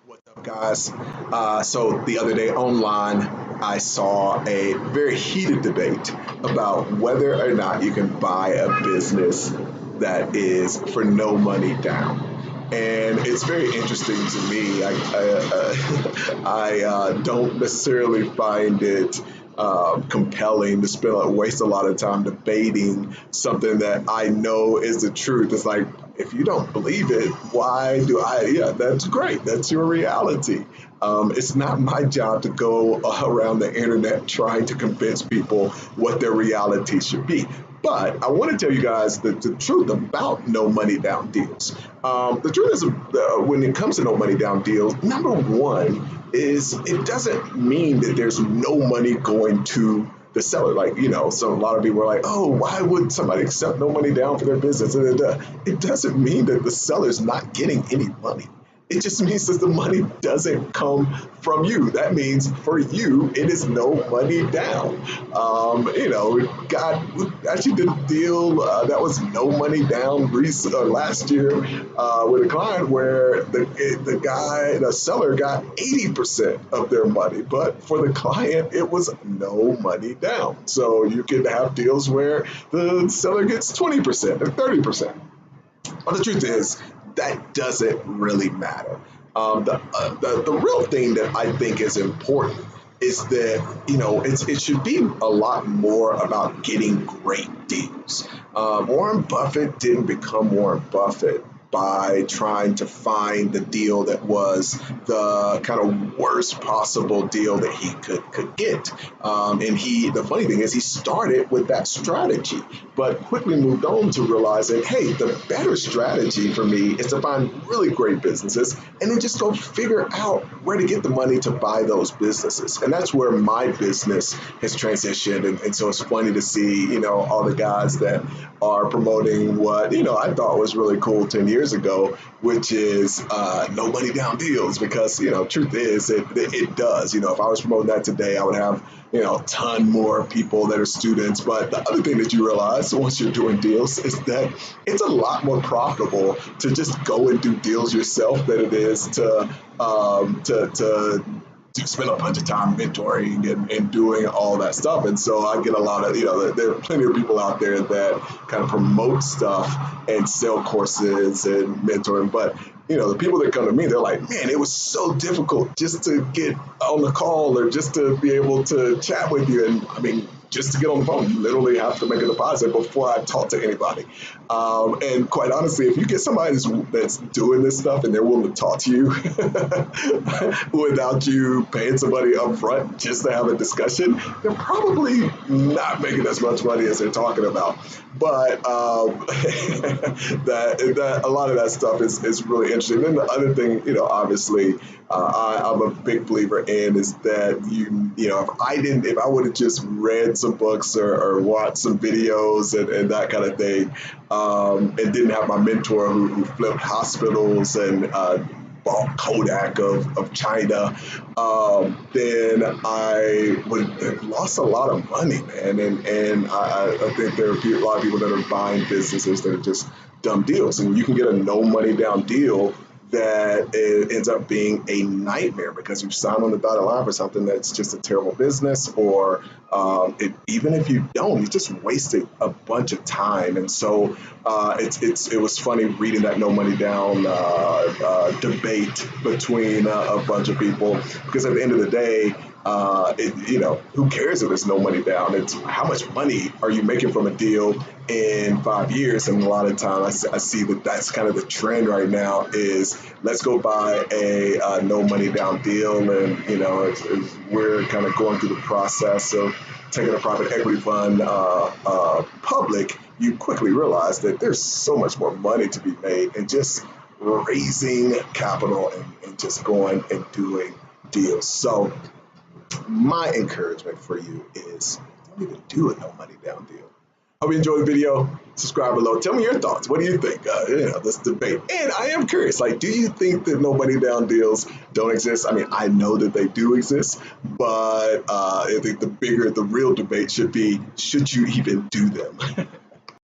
What's up, guys? So the other day online, I saw a very heated debate about whether or not you can buy a business that is for no money down. And it's very interesting to me. I don't necessarily find it compelling to waste a lot of time debating something that I know is the truth. It's like, if you don't believe it, why do I? Yeah, that's great. That's your reality. It's not my job to go around the internet trying to convince people what their reality should be. But I want to tell you guys the truth about no money down deals. The truth is, when it comes to no money down deals, number one is it doesn't mean that there's no money going to the seller. Like, so a lot of people are like, oh, why would somebody accept no money down for their business? It doesn't mean that the seller's not getting any money. It just means that the money doesn't come from you. That means for you, it is no money down. We actually did a deal that was no money down last year with a client where the seller got 80% of their money, but for the client, it was no money down. So you can have deals where the seller gets 20% or 30%. But the truth is, that doesn't really matter. The real thing that I think is important is that it should be a lot more about getting great deals. Warren Buffett didn't become Warren Buffett by trying to find the deal that was the kind of worst possible deal that he could get. The funny thing is, he started with that strategy, but quickly moved on to realizing, hey, the better strategy for me is to find really great businesses and then just go figure out where to get the money to buy those businesses. And that's where my business has transitioned. And so it's funny to see, all the guys that are promoting what, I thought was really cool 10 years ago, which is no money down deals, because, truth is, it does. If I was promoting that today, I would have, a ton more people that are students. But the other thing that you realize once you're doing deals is that it's a lot more profitable to just go and do deals yourself than it is to spend a bunch of time mentoring and doing all that stuff. And so I get a lot of, there are plenty of people out there that kind of promote stuff and sell courses and mentoring. But, the people that come to me, they're like, man, it was so difficult just to get on the call or just to be able to chat with you. And I mean, just to get on the phone, you literally have to make a deposit before I talk to anybody. And quite honestly, if you get somebody that's doing this stuff and they're willing to talk to you without you paying somebody up front just to have a discussion, they're probably not making as much money as they're talking about. But that a lot of that stuff is really interesting. Then the other thing, obviously, I'm a big believer in is that if I would have just read some books or watched some videos and that kind of thing, and didn't have my mentor who flipped hospitals and bought Kodak of China, then I would have lost a lot of money, man. And I think there are a lot of people that are buying businesses that are just dumb deals. And you can get a no money down deal that it ends up being a nightmare because you've signed on the dotted line for something that's just a terrible business, or even if you don't, you just wasted a bunch of time. And so it was funny reading that no money down debate between a bunch of people, because at the end of the day, who cares if it's no money down? It's how much money are you making from a deal in 5 years? And a lot of times I see that that's kind of the trend right now is let's go buy a no money down deal. And, as we're kind of going through the process of taking a private equity fund public, you quickly realize that there's so much more money to be made in just raising capital and just going and doing deals. So my encouragement for you is don't even do a no money down deal. Hope you enjoyed the video. Subscribe below. Tell me your thoughts. What do you think? This debate. And I am curious, do you think that no money down deals don't exist? I mean, I know that they do exist, but I think the real debate should be, should you even do them?